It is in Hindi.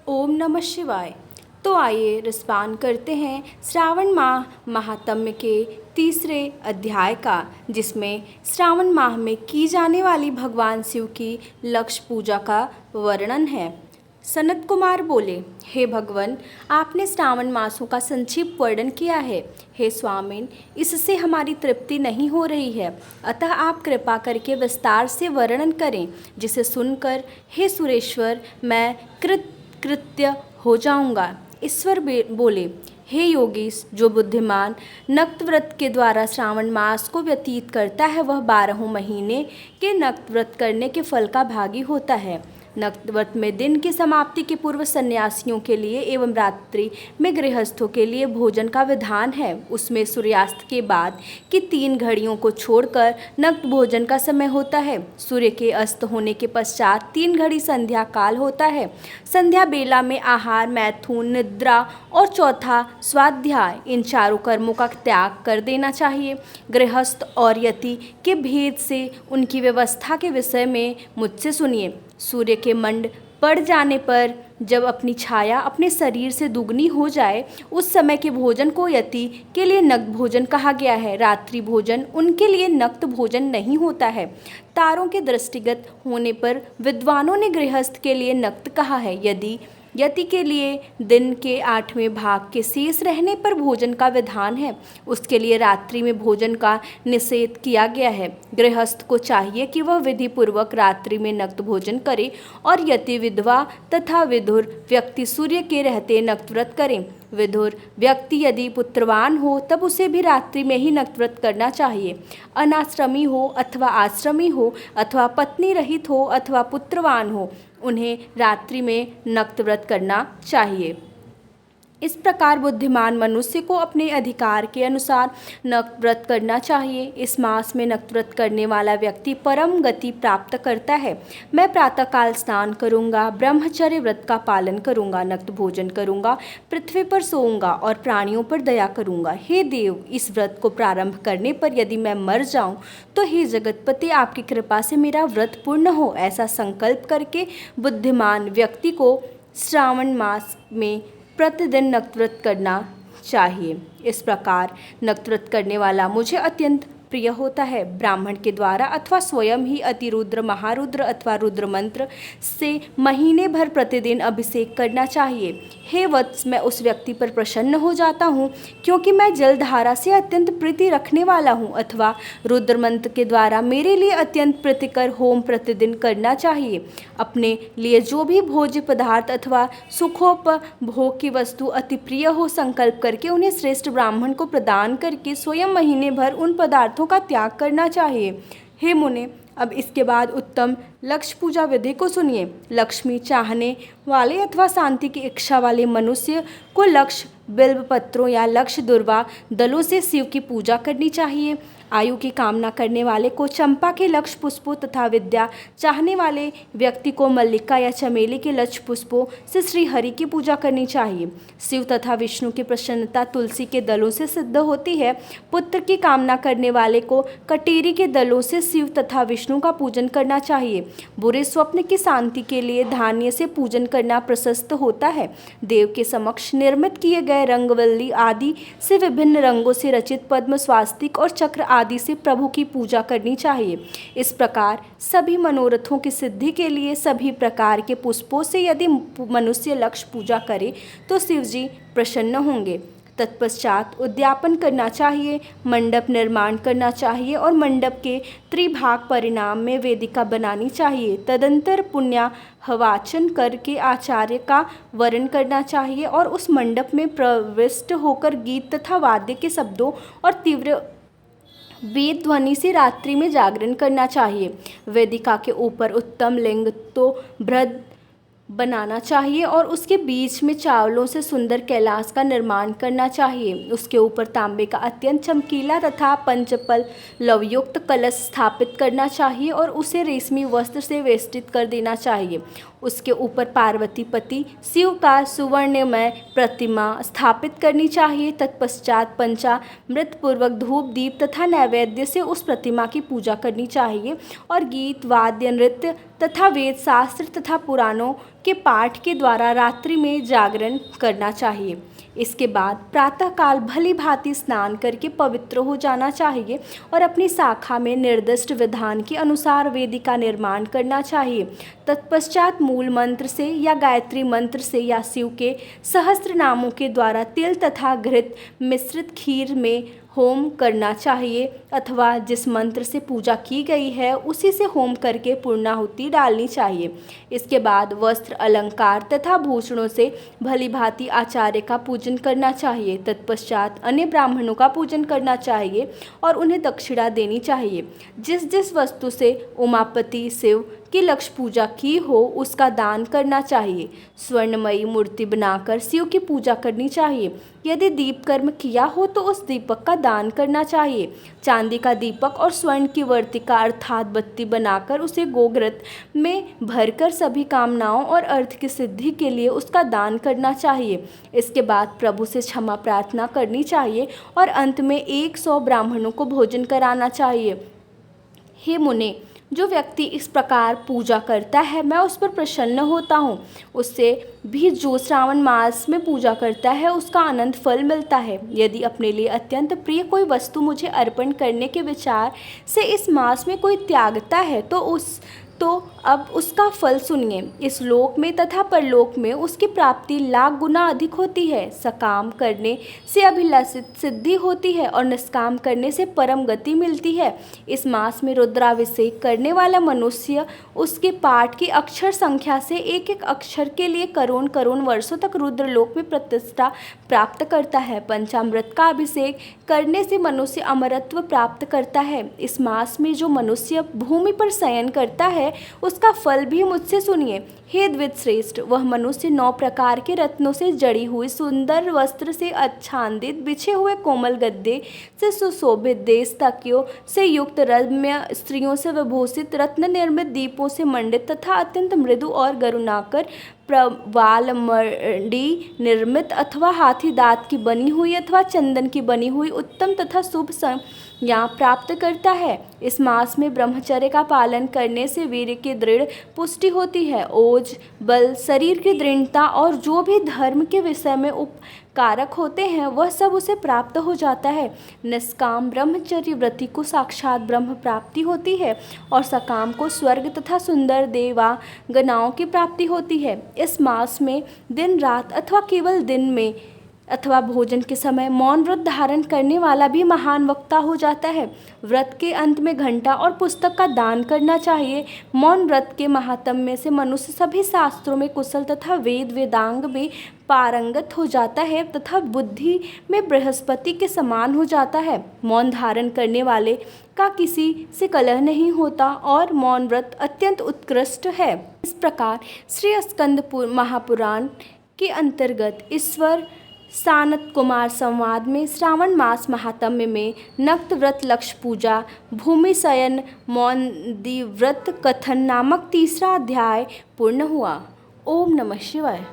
ओम नमः शिवाय। तो आइए रिस्पान करते हैं श्रावण माह महात्म्य के तीसरे अध्याय का, जिसमें श्रावण माह में की जाने वाली भगवान शिव की लक्ष्य पूजा का वर्णन है। सनत कुमार बोले, हे भगवान, आपने श्रावण मासों का संक्षिप्त वर्णन किया है। हे स्वामिन, इससे हमारी तृप्ति नहीं हो रही है, अतः आप कृपा करके विस्तार से वर्णन करें, जिसे सुनकर हे सुरेश्वर मैं कृत्य हो जाऊंगा। ईश्वर बोले, हे योगीश, जो बुद्धिमान नक्त व्रत के द्वारा श्रावण मास को व्यतीत करता है वह 12 महीने के नक्त व्रत करने के फल का भागी होता है। नक्त व्रत में दिन की समाप्ति के पूर्व सन्यासियों के लिए एवं रात्रि में गृहस्थों के लिए भोजन का विधान है। उसमें सूर्यास्त के बाद की 3 घड़ियों को छोड़कर नक्त भोजन का समय होता है। सूर्य के अस्त होने के पश्चात 3 घड़ी संध्या काल होता है। संध्या बेला में आहार, मैथुन, निद्रा और चौथा स्वाध्याय, इन चारों कर्मों का त्याग कर देना चाहिए। गृहस्थ और यति के भेद से उनकी व्यवस्था के विषय में मुझसे सुनिए। सूर्य के मंड पड़ जाने पर जब अपनी छाया अपने शरीर से दुगनी हो जाए, उस समय के भोजन को यति के लिए नक्त भोजन कहा गया है। रात्रि भोजन उनके लिए नक्त भोजन नहीं होता है। तारों के दृष्टिगत होने पर विद्वानों ने गृहस्थ के लिए नक्त कहा है। यदि यति के लिए दिन के 8वें भाग के शेष रहने पर भोजन का विधान है, उसके लिए रात्रि में भोजन का निषेध किया गया है। गृहस्थ को चाहिए कि वह विधि पूर्वक रात्रि में नक्त भोजन करे और यति, विधवा तथा विधुर व्यक्ति सूर्य के रहते नक्त व्रत करें। विधुर व्यक्ति यदि पुत्रवान हो तब उसे भी रात्रि में ही नक्त व्रत करना चाहिए। अनाश्रमी हो अथवा आश्रमी हो अथवा पत्नी रहित हो अथवा पुत्रवान हो, उन्हें रात्रि में नक्त व्रत करना चाहिए। इस प्रकार बुद्धिमान मनुष्य को अपने अधिकार के अनुसार नक्त व्रत करना चाहिए। इस मास में नक्त व्रत करने वाला व्यक्ति परम गति प्राप्त करता है। मैं प्रातःकाल स्नान करूंगा, ब्रह्मचर्य व्रत का पालन करूंगा, नक्त भोजन करूंगा, पृथ्वी पर सोऊंगा और प्राणियों पर दया करूंगा। हे देव, इस व्रत को प्रारंभ करने पर यदि मैं मर जाऊं तो हे जगतपति, आपकी कृपा से मेरा व्रत पूर्ण हो। ऐसा संकल्प करके बुद्धिमान व्यक्ति को श्रावण मास में प्रतिदिन नक्त व्रत करना चाहिए। इस प्रकार नक्त व्रत करने वाला मुझे अत्यंत प्रिय होता है। ब्राह्मण के द्वारा अथवा स्वयं ही अतिरुद्र, महारुद्र अथवा रुद्र मंत्र से महीने भर प्रतिदिन अभिषेक करना चाहिए। हे वत्स, मैं उस व्यक्ति पर प्रसन्न हो जाता हूँ क्योंकि मैं जलधारा से अत्यंत प्रीति रखने वाला हूँ। अथवा रुद्र मंत्र के द्वारा मेरे लिए अत्यंत प्रीतिकर होम प्रतिदिन करना चाहिए। अपने लिए जो भी भोज्य पदार्थ अथवा सुखोपभोग की वस्तु अति प्रिय हो, संकल्प करके उन्हें श्रेष्ठ ब्राह्मण को प्रदान करके स्वयं महीने भर उन पदार्थों का त्याग करना चाहिए। हे मुने, अब इसके बाद उत्तम लक्ष्य पूजा विधि को सुनिए। लक्ष्मी चाहने वाले अथवा शांति की इच्छा वाले मनुष्य को लक्ष्य बिल्व पत्रों या लक्ष्य दुर्वा दलों से शिव की पूजा करनी चाहिए। आयु की कामना करने वाले को चंपा के लक्ष्य पुष्पों तथा विद्या चाहने वाले व्यक्ति को मल्लिका या चमेली के लक्ष्य पुष्पों से श्री हरि की पूजा करनी चाहिए। शिव तथा विष्णु की प्रसन्नता तुलसी के दलों से सिद्ध होती है। पुत्र की कामना करने वाले को कटेरी के दलों से शिव तथा विष्णु का पूजन करना चाहिए। बुरे स्वप्न की शांति के लिए धान्य से पूजन करना प्रशस्त होता है। देव के समक्ष निर्मित किए गए रंगवल्ली आदि से विभिन्न रंगों से रचित पद्म, स्वास्तिक और चक्र आदि से प्रभु की पूजा करनी चाहिए। इस प्रकार सभी मनोरथों की सिद्धि के लिए सभी प्रकार के पुष्पों से यदि मनुष्य लक्ष्य पूजा करे तो शिव जी प्रसन्न होंगे। तत्पश्चात उद्यापन करना चाहिए, मंडप निर्माण करना चाहिए और मंडप के त्रिभाग परिणाम में वेदिका बनानी चाहिए। तदंतर पुण्याहवाचन करके आचार्य का वरण करना चाहिए और उस मंडप में प्रविष्ट होकर गीत तथा वाद्य के शब्दों और तीव्र वेद ध्वनि से रात्रि में जागरण करना चाहिए। वेदिका के ऊपर उत्तम लिंग तो बृहद बनाना चाहिए और उसके बीच में चावलों से सुंदर कैलाश का निर्माण करना चाहिए। उसके ऊपर तांबे का अत्यंत चमकीला तथा पंचपल लवयुक्त कलश स्थापित करना चाहिए और उसे रेशमी वस्त्र से वेष्टित कर देना चाहिए। उसके ऊपर पार्वती पति शिव का सुवर्णमय प्रतिमा स्थापित करनी चाहिए। तत्पश्चात पंचामृत पूर्वक धूप दीप तथा नैवेद्य से उस प्रतिमा की पूजा करनी चाहिए और गीत वाद्य नृत्य तथा वेद शास्त्र तथा पुराणों के पाठ के द्वारा रात्रि में जागरण करना चाहिए। इसके बाद प्रातःकाल भली भांति स्नान करके पवित्र हो जाना चाहिए और अपनी शाखा में निर्दिष्ट विधान के अनुसार वेदिका निर्माण करना चाहिए। तत्पश्चात मूल मंत्र से या गायत्री मंत्र से या शिव के सहस्त्र नामों के द्वारा तिल तथा घृत मिश्रित खीर में होम करना चाहिए अथवा जिस मंत्र से पूजा की गई है उसी से होम करके पूर्णाहुति डालनी चाहिए। इसके बाद वस्त्र अलंकार तथा भूषणों से भली भांति आचार्य का पूजन करना चाहिए। तत्पश्चात अन्य ब्राह्मणों का पूजन करना चाहिए और उन्हें दक्षिणा देनी चाहिए। जिस जिस वस्तु से उमापति शिव की लक्ष्य पूजा की हो उसका दान करना चाहिए। स्वर्णमयी मूर्ति बनाकर शिव की पूजा करनी चाहिए। यदि दीप कर्म किया हो तो उस दीपक का दान करना चाहिए। चांदी का दीपक और स्वर्ण की वर्तिका अर्थात बत्ती बनाकर उसे गोघृत में भरकर सभी कामनाओं और अर्थ की सिद्धि के लिए उसका दान करना चाहिए। इसके बाद प्रभु से क्षमा प्रार्थना करनी चाहिए और अंत में 100 ब्राह्मणों को भोजन कराना चाहिए। हे मुने, जो व्यक्ति इस प्रकार पूजा करता है मैं उस पर प्रसन्न होता हूँ। उससे भी जो श्रावण मास में पूजा करता है उसका अनंत फल मिलता है। यदि अपने लिए अत्यंत प्रिय कोई वस्तु मुझे अर्पण करने के विचार से इस मास में कोई त्यागता है तो अब उसका फल सुनिए। इस लोक में तथा परलोक में उसकी प्राप्ति लाख गुना अधिक होती है। सकाम करने से अभिलाषित सिद्धि होती है और निष्काम करने से परम गति मिलती है। इस मास में रुद्राभिषेक करने वाला मनुष्य उसके पाठ की अक्षर संख्या से एक एक अक्षर के लिए करोड़ करोड़ वर्षों तक रुद्रलोक में प्रतिष्ठा प्राप्त करता है। पंचामृत का अभिषेक करने से मनुष्य अमरत्व प्राप्त करता है। इस मास में जो मनुष्य भूमि पर शयन करता है उसका फल भी मुझसे सुनिए। हे द्विज श्रेष्ठ, वह मनुष्य 9 प्रकार के रत्नों से जड़ी हुई सुंदर वस्त्र से आच्छादित बिछे हुए कोमल गद्दे से सुशोभित देश तकियों से युक्त रम्य स्त्रियों से विभूषित रत्न निर्मित दीपों से मंडित तथा अत्यंत मृदु और गरुणाकर प्रवाल मणि निर्मित अथवा हाथी दांत की बनी हुई अथवा चंदन की बनी हुई उत्तम तथा शुभ संज्ञा प्राप्त करता है। इस मास में ब्रह्मचर्य का पालन करने से वीर्य की दृढ़ पुष्टि होती है। ओज बल शरीर की दृढ़ता और जो भी धर्म के विषय में उपकारक होते हैं वह सब उसे प्राप्त हो जाता है। निष्काम ब्रह्मचर्य व्रति को साक्षात ब्रह्म प्राप्ति होती है और सकाम को स्वर्ग तथा सुंदर देवांगनाओं की प्राप्ति होती है। इस मास में दिन रात अथवा केवल दिन में अथवा भोजन के समय मौन व्रत धारण करने वाला भी महान वक्ता हो जाता है। व्रत के अंत में घंटा और पुस्तक का दान करना चाहिए। मौन व्रत के महात्म्य से मनुष्य सभी शास्त्रों में कुशल तथा वेद वेदांग में पारंगत हो जाता है तथा बुद्धि में बृहस्पति के समान हो जाता है। मौन धारण करने वाले का किसी से कलह नहीं होता और मौन व्रत अत्यंत उत्कृष्ट है। इस प्रकार श्री स्कंद महापुराण के अंतर्गत ईश्वर सानत कुमार संवाद में श्रावण मास महात्म्य में नक्त व्रत लक्ष्य पूजा भूमि शयन मौन व्रत कथन नामक तीसरा अध्याय पूर्ण हुआ। ओम नमः शिवाय।